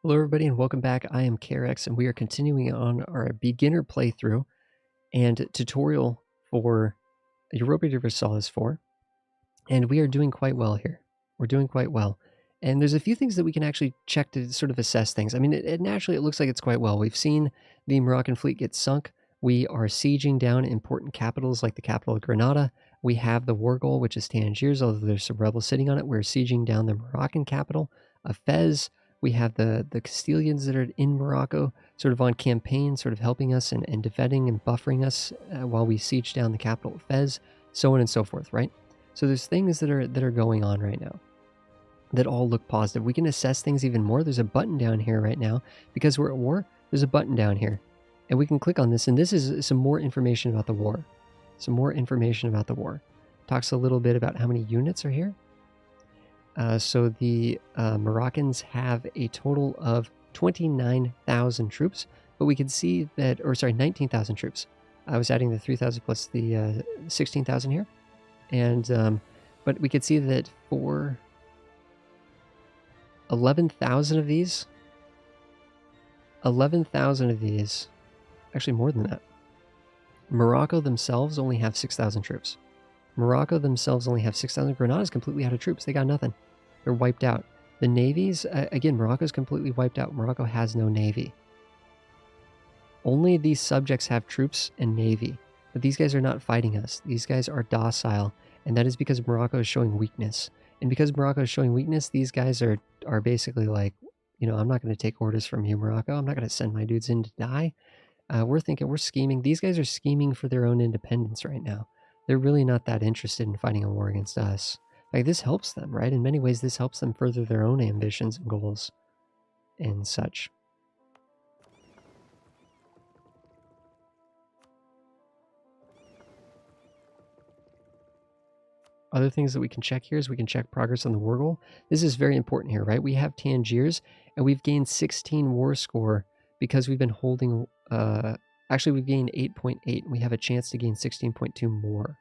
Hello everybody and welcome back. I am KRX and we are continuing on our beginner playthrough and tutorial for Europa Universalis 4. And we are doing quite well here. We're doing quite well. And there's a few things that we can actually check to sort of assess things. I mean, naturally it looks like it's quite well. We've seen the Moroccan fleet get sunk. We are sieging down important capitals like the capital of Granada. We have the war goal, which is Tangiers, although there's some rebels sitting on it. We're sieging down the Moroccan capital of Fez. We have the Castilians that are in Morocco, sort of on campaign, sort of helping us and defending and buffering us while we siege down the capital of Fez, so on and so forth, right? So there's things that are going on right now that all look positive. We can assess things even more. There's a button down here right now. Because we're at war, there's a button down here. And we can click on this, and this is some more information about the war. Some more information about the war. Talks a little bit about how many units are here. So the Moroccans have a total of 29,000 troops, but we can see that, or sorry, 19,000 troops. I was adding the 3,000 plus the 16,000 here. And, but we could see that for 11,000 of these, actually more than that, Morocco themselves only have 6,000 troops. Morocco themselves only have 6,000. Granada's completely out of troops. They got nothing. They're wiped out. The navies, again, Morocco's completely wiped out. Morocco has no navy. Only these subjects have troops and navy. But these guys are not fighting us. These guys are docile. And that is because Morocco is showing weakness. And because Morocco is showing weakness, these guys are basically like, you know, I'm not going to take orders from you, Morocco. I'm not going to send my dudes in to die. We're scheming. These guys are scheming for their own independence right now. They're really not that interested in fighting a war against us. Like, this helps them, right? In many ways, this helps them further their own ambitions and goals and such. Other things that we can check here is we can check progress on the war goal. This is very important here, right? We have Tangiers, and we've gained 16 war score because we've been holding... actually, we've gained 8.8. We have a chance to gain 16.2 more.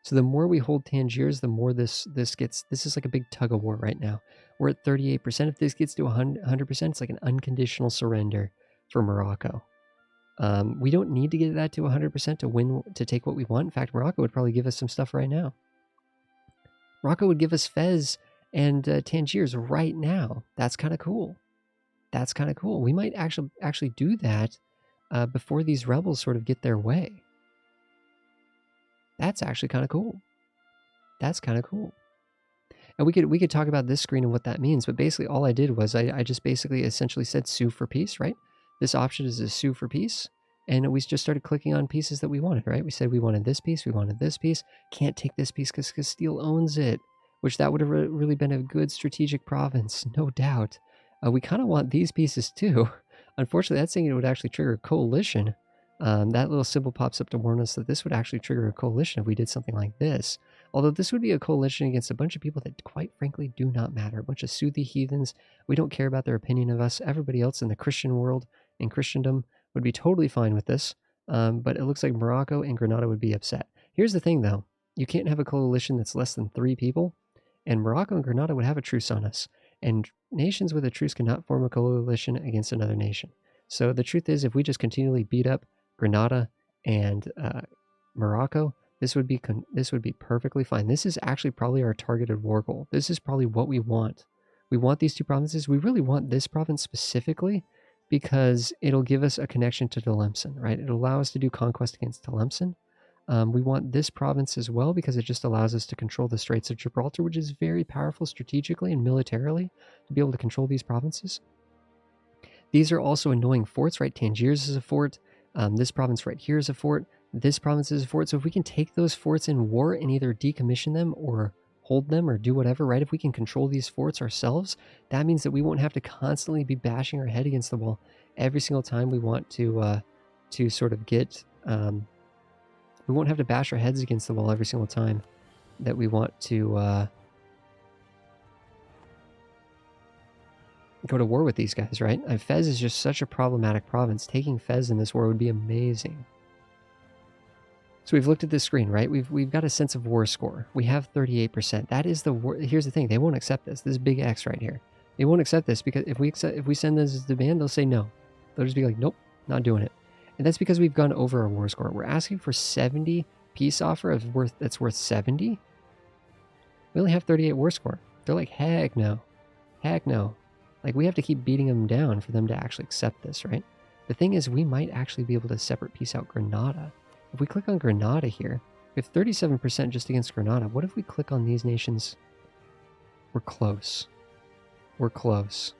So the more we hold Tangiers, the more this gets... This is like a big tug-of-war right now. We're at 38%. If this gets to 100%, it's like an unconditional surrender for Morocco. We don't need to get that to 100% to win, to take what we want. In fact, Morocco would probably give us some stuff right now. Morocco would give us Fez and Tangiers right now. That's kind of cool. That's kind of cool. We might actually do that before these rebels sort of get their way. That's actually kind of cool. That's kind of cool. And we could talk about this screen and what that means, but basically all I did was I just basically essentially said sue for peace, right? This option is a sue for peace. And we just started clicking on pieces that we wanted, right? We said we wanted this piece, we wanted this piece. Can't take this piece because Castile owns it, which that would have really been a good strategic province, no doubt. We kind of want these pieces too. Unfortunately, that's saying it would actually trigger a coalition. That little symbol pops up to warn us that this would actually trigger a coalition if we did something like this. Although this would be a coalition against a bunch of people that quite frankly do not matter. A bunch of Suthi heathens. We don't care about their opinion of us. Everybody else in the Christian world, in Christendom, would be totally fine with this, but it looks like Morocco and Granada would be upset. Here's the thing, though. You can't have a coalition that's less than 3 people, and Morocco and Granada would have a truce on us, and nations with a truce cannot form a coalition against another nation. So the truth is, if we just continually beat up Granada and Morocco, this would be perfectly fine. This is actually probably our targeted war goal. This is probably what we want. We want these 2 provinces. We really want this province specifically, because it'll give us a connection to Tlemcen, right? It'll allow us to do conquest against Tlemcen. We want this province as well because it just allows us to control the Straits of Gibraltar, which is very powerful strategically and militarily to be able to control these provinces. These are also annoying forts, right? Tangiers is a fort. This province right here is a fort. This province is a fort. So if we can take those forts in war and either decommission them or hold them or do whatever, right? If we can control these forts ourselves, that means that we won't have to constantly be bashing our head against the wall every single time we want to sort of get... we won't have to bash our heads against the wall every single time that we want to go to war with these guys, right? Fez is just such a problematic province. Taking Fez in this war would be amazing. So we've looked at this screen, right? We've got a sense of war score. We have 38%. That is the war. Here's the thing. They won't accept this. This big X right here. They won't accept this because if we send this as a demand, they'll say no. They'll just be like, nope, not doing it. And that's because we've gone over our war score. We're asking for 70 peace offer that's worth 70. We only have 38 war score. They're like, heck no. Heck no. Like, we have to keep beating them down for them to actually accept this, right? The thing is, we might actually be able to separate peace out Granada. If we click on Granada here, we have 37% just against Granada. What if we click on these nations? We're close. We're close.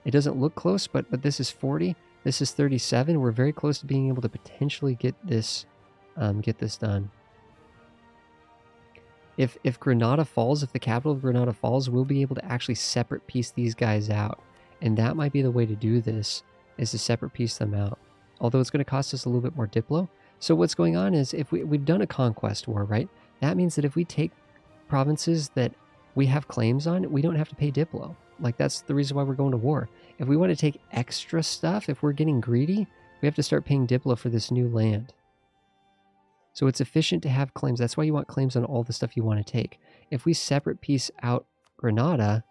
It doesn't look close, but this is 40. This is 37. We're very close to being able to potentially get this done. If Granada falls, if the capital of Granada falls, we'll be able to actually separate piece these guys out. And that might be the way to do this, is to separate piece them out. Although it's going to cost us a little bit more Diplo. So what's going on is, if we've done a conquest war, right? That means that if we take provinces that we have claims on, we don't have to pay Diplo. Like, that's the reason why we're going to war. If we want to take extra stuff, if we're getting greedy, we have to start paying Diplo for this new land. So it's efficient to have claims. That's why you want claims on all the stuff you want to take. If we separate piece out Granada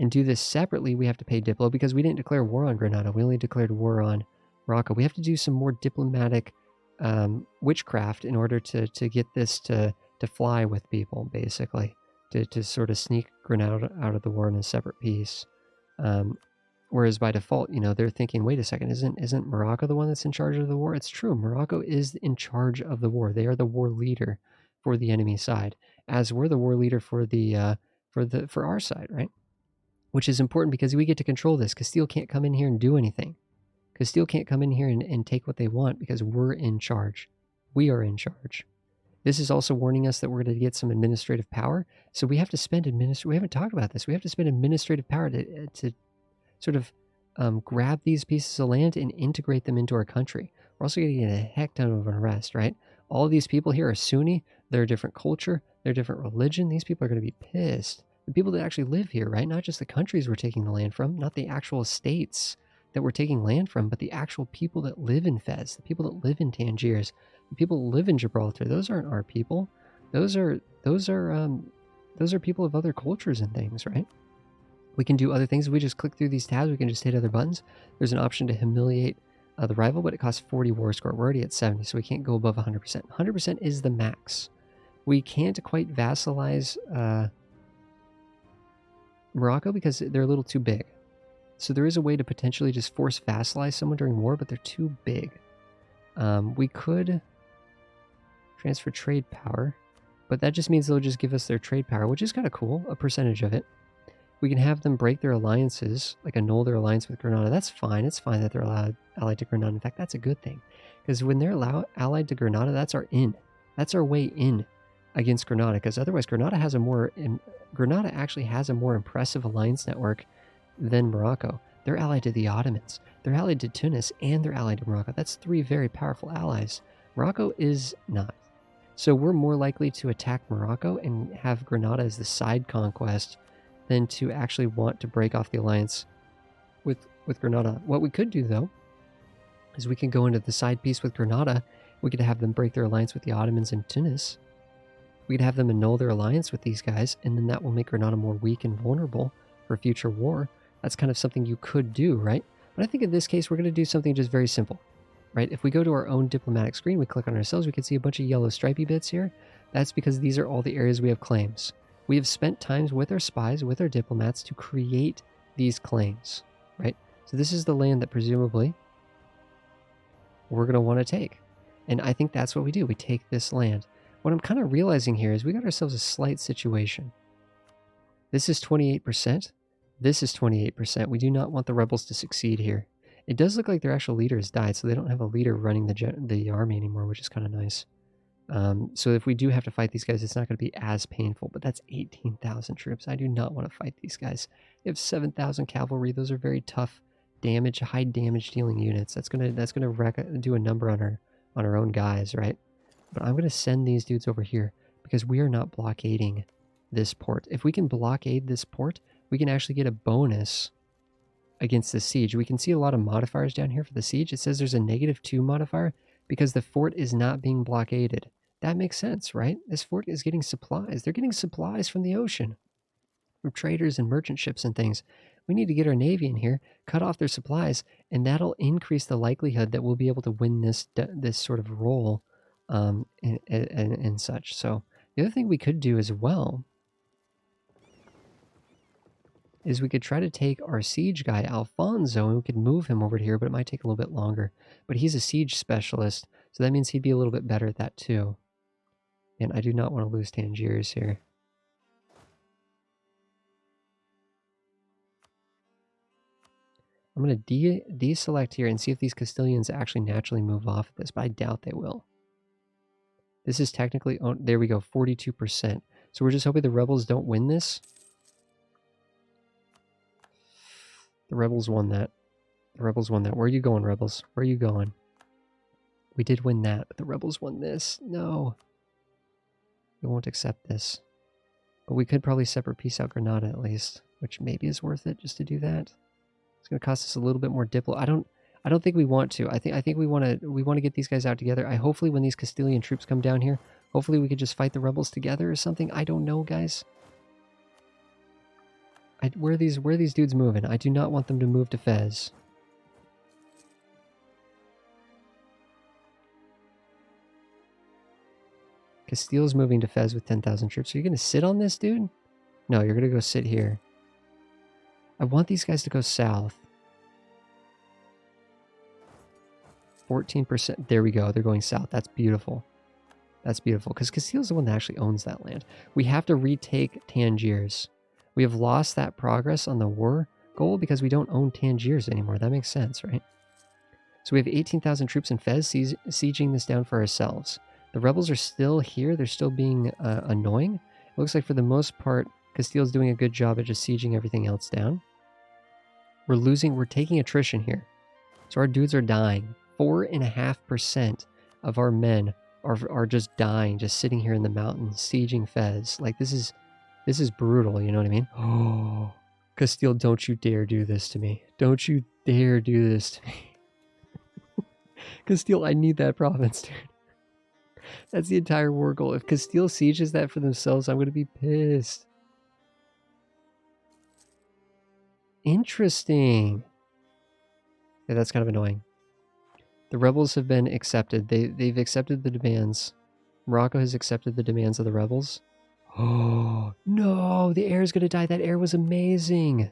and do this separately, we have to pay Diplo because we didn't declare war on Granada. We only declared war on Morocco. We have to do some more diplomatic witchcraft in order to get this to fly with people, basically, to sort of sneak Granada out of the war in a separate piece. Whereas by default, they're thinking, wait a second, isn't Morocco the one that's in charge of the war? It's true. Morocco is in charge of the war. They are the war leader for the enemy side, as we're the war leader for for our side, right? Which is important because we get to control this. Castile can't come in here and do anything. Castile can't come in here and take what they want because we're in charge. We are in charge. This is also warning us that we're going to get some administrative power. So we have to spend we haven't talked about this. We have to spend administrative power to sort of grab these pieces of land and integrate them into our country. We're also going to get a heck ton of unrest, right? All of these people here are Sunni. They're a different culture. They're a different religion. These people are going to be pissed. The people that actually live here, right? Not just the countries we're taking the land from, not the actual states that we're taking land from, but the actual people that live in Fez, the people that live in Tangiers, the people that live in Gibraltar. Those aren't our people. Those are people of other cultures and things, right? We can do other things. If we just click through these tabs, we can just hit other buttons. There's an option to humiliate the rival, but it costs 40 war score. We're already at 70, so we can't go above 100%. 100% is the max. We can't quite vassalize Morocco because they're a little too big. So there is a way to potentially just force vassalize someone during war, but they're too big. We could transfer trade power, but that just means they'll just give us their trade power, which is kind of cool, a percentage of it. We can have them break their alliances, like annul their alliance with Granada. That's fine. It's fine that they're allied to Granada. In fact, that's a good thing. Because when they're allied to Granada, that's our in. That's our way in against Granada. Because otherwise, Granada actually has a more impressive alliance network than Morocco. They're allied to the Ottomans. They're allied to Tunis, and they're allied to Morocco. That's three very powerful allies. Morocco is not. So we're more likely to attack Morocco and have Granada as the side conquest than to actually want to break off the alliance with Granada. What we could do, though, is we can go into the side piece with Granada. We could have them break their alliance with the Ottomans and Tunis. We could have them annul their alliance with these guys, and then that will make Granada more weak and vulnerable for future war. That's kind of something you could do, right? But I think in this case, we're going to do something just very simple, right? If we go to our own diplomatic screen, we click on ourselves, we can see a bunch of yellow stripy bits here. That's because these are all the areas we have claims. We have spent times with our spies, with our diplomats, to create these claims, right? So this is the land that presumably we're going to want to take. And I think that's what we do. We take this land. What I'm kind of realizing here is we got ourselves a slight situation. This is 28%. This is 28%. We do not want the rebels to succeed here. It does look like their actual leader has died, so they don't have a leader running the army anymore, which is kind of nice. So if we do have to fight these guys, it's not going to be as painful, but that's 18,000 troops. I do not want to fight these guys. They have 7,000 cavalry. Those are very tough damage, high damage dealing units. That's gonna do a number on our own guys, right? But I'm going to send these dudes over here because we are not blockading this port. If we can blockade this port, we can actually get a bonus against the siege. We can see a lot of modifiers down here for the siege. It says there's a -2 modifier because the fort is not being blockaded. That makes sense, right? This fort is getting supplies. They're getting supplies from the ocean. from traders and merchant ships and things. We need to get our navy in here, cut off their supplies, and that'll increase the likelihood that we'll be able to win this sort of role, and such. So the other thing we could do as well is we could try to take our siege guy, Alfonso, and we could move him over to here, but it might take a little bit longer. But he's a siege specialist, so that means he'd be a little bit better at that too. And I do not want to lose Tangiers here. I'm going to deselect here and see if these Castilians actually naturally move off of this, but I doubt they will. This is technically, oh, there we go, 42%. So we're just hoping the rebels don't win this. The rebels won that. The rebels won that. Where are you going, rebels? Where are you going? We did win that, but the rebels won this. No. We won't accept this. But we could probably separate peace out Granada at least, which maybe is worth it just to do that. It's going to cost us a little bit more diplo. I don't think we want to. I think we want to get these guys out together. Hopefully when these Castilian troops come down here, hopefully we could just fight the rebels together or something. I don't know, guys. Where are these dudes moving? I do not want them to move to Fez. Castile's moving to Fez with 10,000 troops. Are you going to sit on this, dude? No, you're going to go sit here. I want these guys to go south. 14%. There we go. They're going south. That's beautiful. That's beautiful. Because Castile's the one that actually owns that land. We have to retake Tangiers. We have lost that progress on the war goal because we don't own Tangiers anymore. That makes sense, right? So we have 18,000 troops in Fez sieging this down for ourselves. The rebels are still here. They're still being annoying. It looks like for the most part, Castile's doing a good job at just sieging everything else down. We're taking attrition here. So our dudes are dying. 4.5% of our men are just dying, just sitting here in the mountains, sieging Fez. Like, this is brutal, you know what I mean? Oh, Castile, don't you dare do this to me. Don't you dare do this to me. Castile, I need that province, dude. That's the entire war goal. If Castile sieges that for themselves, I'm going to be pissed. Interesting. Yeah, that's kind of annoying. The rebels have been accepted. They've accepted the demands. Morocco has accepted the demands of the rebels. Oh, no, the heir is going to die. That heir was amazing.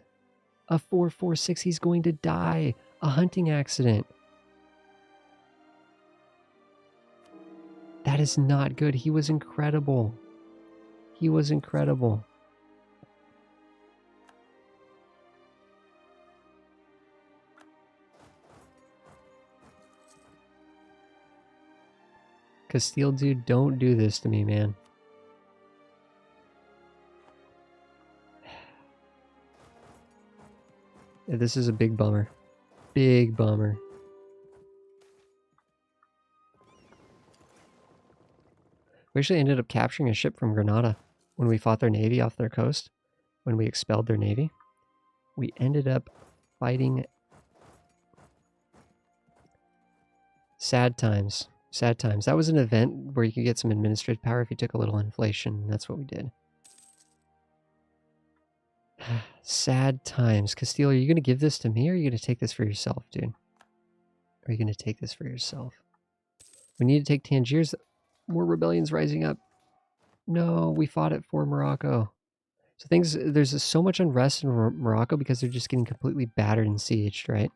A 446, he's going to die. A hunting accident. That is not good. He was incredible. He was incredible. Castile, dude, don't do this to me, man. Yeah, this is a big bummer. Big bummer. We actually ended up capturing a ship from Granada when we fought their navy off their coast. When we expelled their navy. We ended up fighting. Sad times. Sad times. That was an event where you could get some administrative power if you took a little inflation. That's what we did. Sad times. Castile, are you going to give this to me or are you going to take this for yourself, dude? Are you going to take this for yourself? We need to take Tangiers. More rebellions rising up. No, we fought it for Morocco. So there's so much unrest in Morocco because they're just getting completely battered and sieged, right?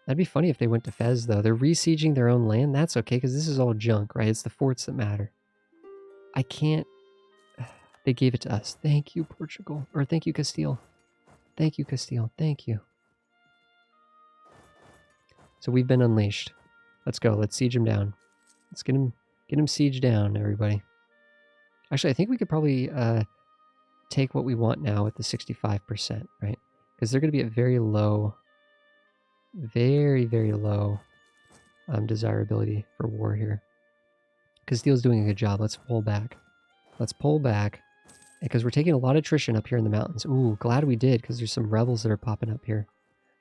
That'd be funny if they went to Fez, though. They're re-sieging their own land. That's okay, because this is all junk, right? It's the forts that matter. I can't... They gave it to us. Thank you, Portugal. Or thank you, Castile. Thank you, Castile. Thank you. So we've been unleashed. Let's go. Let's siege him down. Let's get him sieged down, everybody. Actually, I think we could probably take what we want now with the 65%, right? Because they're going to be at very low... Very, very low desirability for war here. Castile's doing a good job. Let's pull back. Let's pull back. Because we're taking a lot of attrition up here in the mountains. Ooh, glad we did, because there's some rebels that are popping up here.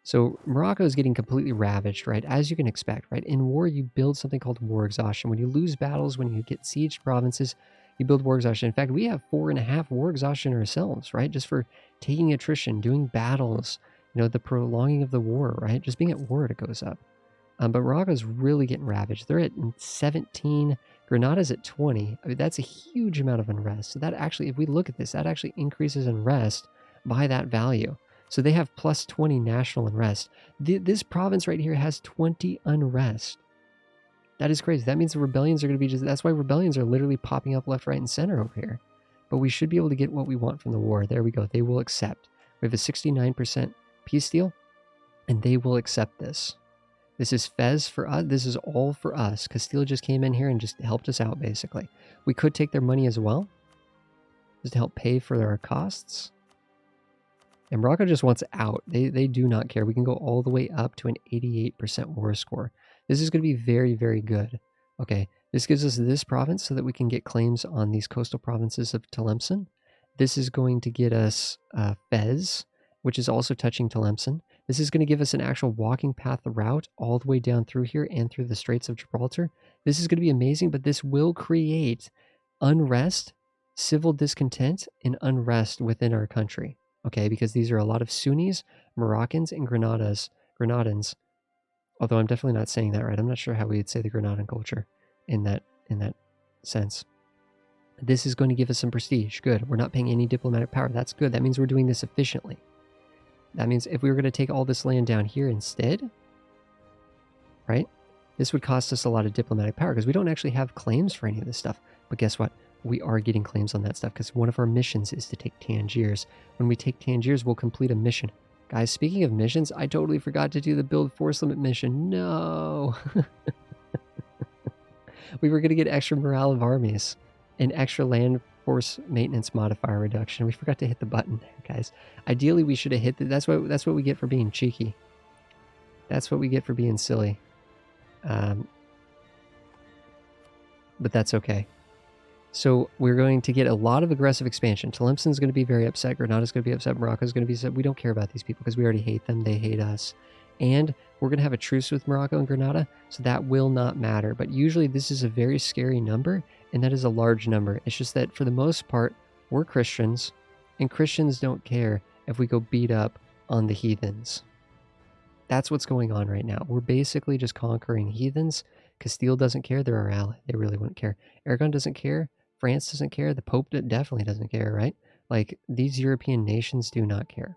So Morocco is getting completely ravaged, right? As you can expect, right? In war, you build something called war exhaustion. When you lose battles, when you get sieged provinces, You build war exhaustion. In fact, we have 4.5 war exhaustion ourselves, right? Just for taking attrition, doing battles, you know, the prolonging of the war, right? Just being at war, it goes up. But Morocco's really getting ravaged. They're at 17. Grenada's at 20. I mean, that's a huge amount of unrest. So that actually, if we look at this, that actually increases unrest by that value. So they have plus 20 national unrest. This province right here has 20 unrest. That is crazy. That means the rebellions are going to be just... That's why rebellions are literally popping up left, right, and center over here. But we should be able to get what we want from the war. There we go. They will accept. We have a 69% peace deal, and they will accept this. This is Fez for us. This is all for us. Castile just came in here and just helped us out, basically. We could take their money as well, just to help pay for our costs. And Morocco just wants out. They do not care. We can go all the way up to an 88% war score. This is going to be very, very good. Okay, this gives us this province so that we can get claims on these coastal provinces of Tlemcen. This is going to get us Fez, which is also touching Tlemcen. This is going to give us an actual walking path route all the way down through here and through the Straits of Gibraltar. This is going to be amazing, but this will create unrest, civil discontent, and unrest within our country. Okay, because these are a lot of Sunnis, Moroccans, and Grenadans. Although I'm definitely not saying that right. I'm not sure how we would say the Grenadan culture in that sense. This is going to give us some prestige. Good. We're not paying any diplomatic power. That's good. That means we're doing this efficiently. That means if we were going to take all this land down here instead, right, this would cost us a lot of diplomatic power because we don't actually have claims for any of this stuff. But guess what? We are getting claims on that stuff because one of our missions is to take Tangiers. When we take Tangiers, we'll complete a mission. Guys, speaking of missions, I totally forgot to do the build force limit mission. No. We were going to get extra morale of armies and extra land force maintenance modifier reduction. We forgot to hit the button there, guys. Ideally, we should have hit that's what we get for being cheeky. That's what we get for being silly. But that's okay. So we're going to get a lot of aggressive expansion. Tlemcen's going to be very upset. Grenada's going to be upset. Morocco's going to be upset. We don't care about these people because we already hate them. They hate us. And we're going to have a truce with Morocco and Grenada, so that will not matter. But usually this is a very scary number, and that is a large number. It's just that for the most part, we're Christians, and Christians don't care if we go beat up on the heathens. That's what's going on right now. We're basically just conquering heathens. Castile doesn't care. They're our ally. They really wouldn't care. Aragon doesn't care. France doesn't care. The Pope definitely doesn't care, right? Like, these European nations do not care.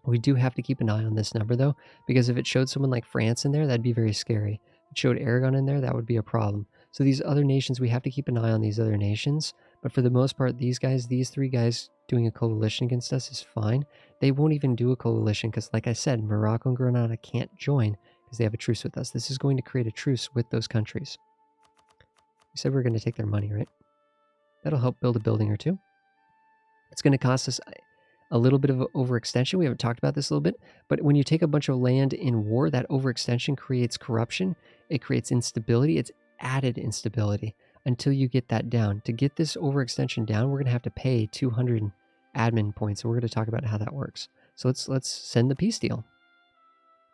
We do have to keep an eye on this number, though, because if it showed someone like France in there, that'd be very scary. If it showed Aragon in there, that would be a problem. So these other nations, we have to keep an eye on these other nations. But for the most part, these three guys doing a coalition against us is fine. They won't even do a coalition because, like I said, Morocco and Grenada can't join because they have a truce with us. This is going to create a truce with those countries. We said we were going to take their money, right? That'll help build a building or two. It's going to cost us a little bit of an overextension. We haven't talked about this a little bit, but when you take a bunch of land in war, that overextension creates corruption. It creates instability. It's added instability until you get that down. To get this overextension down, we're going to have to pay 200 admin points, and we're going to talk about how that works. So let's send the peace deal.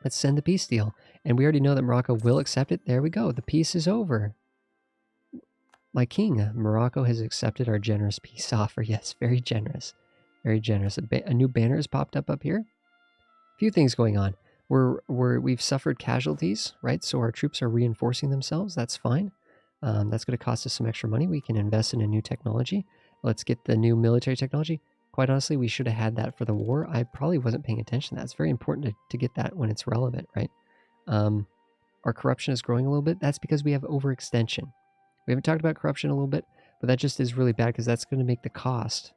Let's send the peace deal. And we already know that Morocco will accept it. There we go. The peace is over. My king, Morocco has accepted our generous peace offer. Yes, very generous. Very generous. A new banner has popped up here. A few things going on. We've suffered casualties, right? So our troops are reinforcing themselves. That's fine. That's going to cost us some extra money. We can invest in a new technology. Let's get the new military technology. Quite honestly, we should have had that for the war. I probably wasn't paying attention to that. It's very important to get that when it's relevant, right? Our corruption is growing a little bit. That's because we have overextension. We haven't talked about corruption a little bit, but that just is really bad because that's going to make the cost.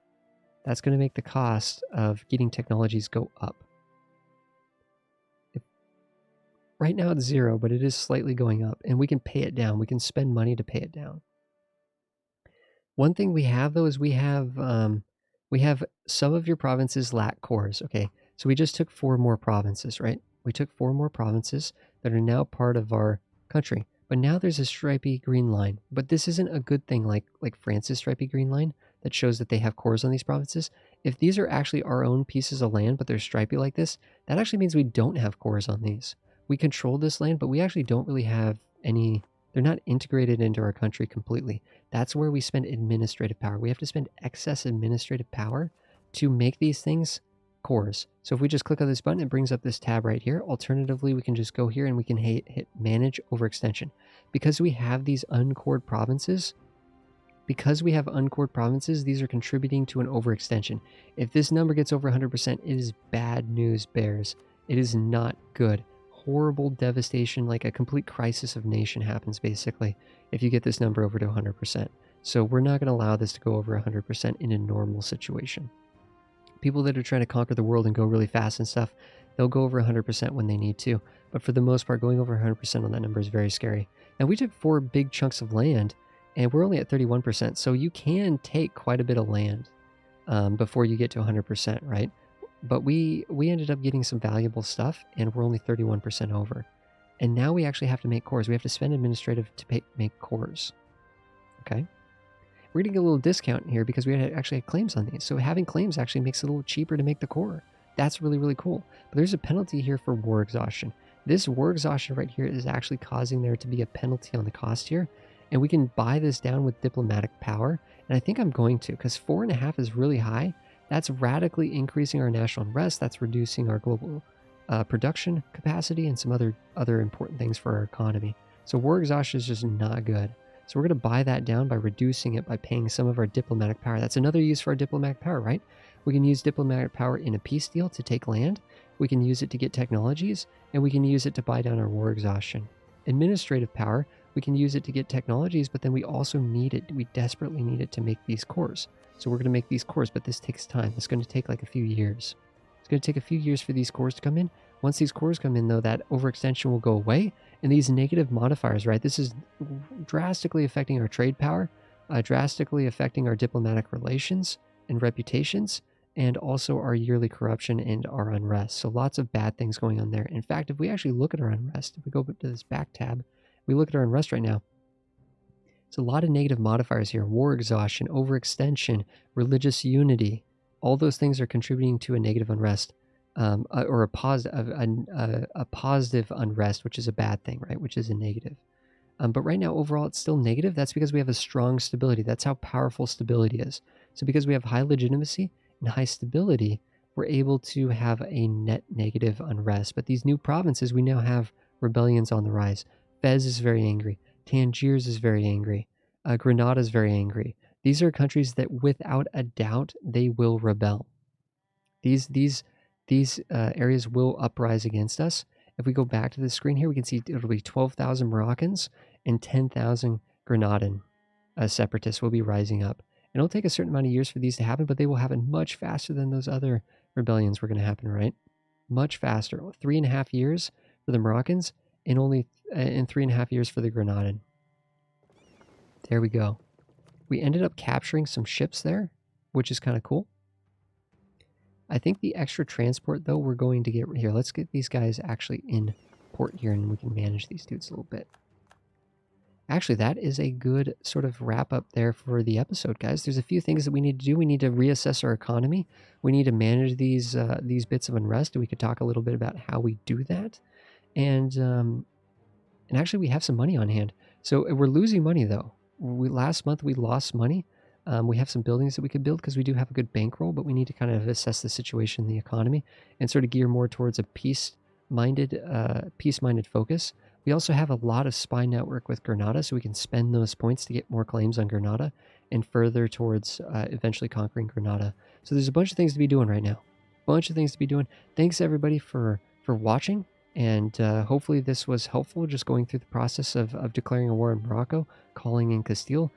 That's going to make the cost of getting technologies go up. Right now it's 0, but it is slightly going up, and we can pay it down. We can spend money to pay it down. One thing we have, though, is we have some of your provinces lack cores. Okay, so we just took 4 more provinces, right? We took 4 more provinces that are now part of our country. But now there's a stripy green line. But this isn't a good thing like France's stripy green line that shows that they have cores on these provinces. If these are actually our own pieces of land, but they're stripy like this, that actually means we don't have cores on these. We control this land, but we actually don't really have any They're not integrated into our country completely. That's where we spend administrative power. We have to spend excess administrative power to make these things cores. So if we just click on this button, it brings up this tab right here. Alternatively, we can just go here and we can hit manage overextension. Because we have these uncored provinces, these are contributing to an overextension. If this number gets over 100%, it is bad news, bears. It is not good. Horrible devastation, like a complete crisis of nation happens, basically, if you get this number over to 100%. So we're not going to allow this to go over 100% in a normal situation. People that are trying to conquer the world and go really fast and stuff, they'll go over 100% when they need to. But for the most part, going over 100% on that number is very scary. And we took 4 big chunks of land, and we're only at 31%. So you can take quite a bit of land before you get to 100%, right? But we ended up getting some valuable stuff, and we're only 31% over. And now we actually have to make cores. We have to spend administrative to make cores. Okay? We're going to get a little discount here because we actually had claims on these. So having claims actually makes it a little cheaper to make the core. That's really, really cool. But there's a penalty here for war exhaustion. This war exhaustion right here is actually causing there to be a penalty on the cost here. And we can buy this down with diplomatic power. And I think I'm going to, because 4.5 is really high. That's radically increasing our national unrest. That's reducing our global production capacity and some other important things for our economy. So war exhaustion is just not good. So we're going to buy that down by reducing it by paying some of our diplomatic power. That's another use for our diplomatic power, right? We can use diplomatic power in a peace deal to take land. We can use it to get technologies, and we can use it to buy down our war exhaustion. Administrative power, we can use it to get technologies, but then we also need it. We desperately need it to make these cores. So we're going to make these cores, but this takes time. It's going to take like a few years. It's going to take a few years for these cores to come in. Once these cores come in, though, that overextension will go away. And these negative modifiers, right? This is drastically affecting our trade power, drastically affecting our diplomatic relations and reputations, and also our yearly corruption and our unrest. So lots of bad things going on there. In fact, if we actually look at our unrest, if we go to this back tab, we look at our unrest right now, it's a lot of negative modifiers here. War exhaustion, overextension, religious unity. All those things are contributing to a negative unrest. Or a positive unrest, which is a bad thing, right? Which is a negative. But right now, overall, it's still negative. That's because we have a strong stability. That's how powerful stability is. So because we have high legitimacy and high stability, we're able to have a net negative unrest. But these new provinces, we now have rebellions on the rise. Fez is very angry. Tangiers is very angry. Grenada is very angry. These are countries that, without a doubt, they will rebel. These areas will uprise against us. If we go back to the screen here, we can see it'll be 12,000 Moroccans and 10,000 Grenadan separatists will be rising up. And it'll take a certain amount of years for these to happen, but they will happen much faster than those other rebellions were going to happen, right? Much faster. 3.5 years for the Moroccans and only in 3.5 years for the Grenadan. There we go. We ended up capturing some ships there, which is kind of cool. I think the extra transport, though, we're going to get here. Let's get these guys actually in port here, and we can manage these dudes a little bit. Actually, that is a good sort of wrap up there for the episode, guys. There's a few things that we need to do. We need to reassess our economy. We need to manage these bits of unrest. We could talk a little bit about how we do that. And actually, we have some money on hand. So we're losing money, though. Last month, we lost money. We have some buildings that we could build because we do have a good bankroll, but we need to kind of assess the situation in the economy and sort of gear more towards a peace-minded focus. We also have a lot of spy network with Grenada, so we can spend those points to get more claims on Grenada and further towards eventually conquering Grenada. So there's a bunch of things to be doing right now. Thanks, everybody, for watching. And hopefully this was helpful, just going through the process of declaring a war in Morocco, calling in Castile,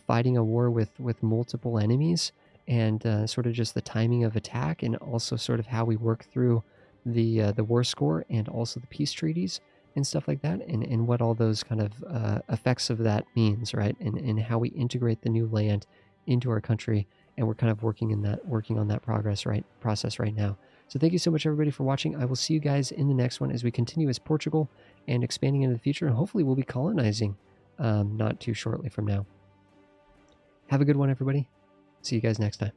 fighting a war with multiple enemies, and sort of just the timing of attack, and also sort of how we work through the war score and also the peace treaties and stuff like that, and what all those kind of effects of that means, right? And how we integrate the new land into our country, and we're kind of working on that process right now. So thank you so much, everybody, for watching. I will see you guys in the next one as we continue as Portugal and expanding into the future, and hopefully we'll be colonizing not too shortly from now. Have a good one, everybody. See you guys next time.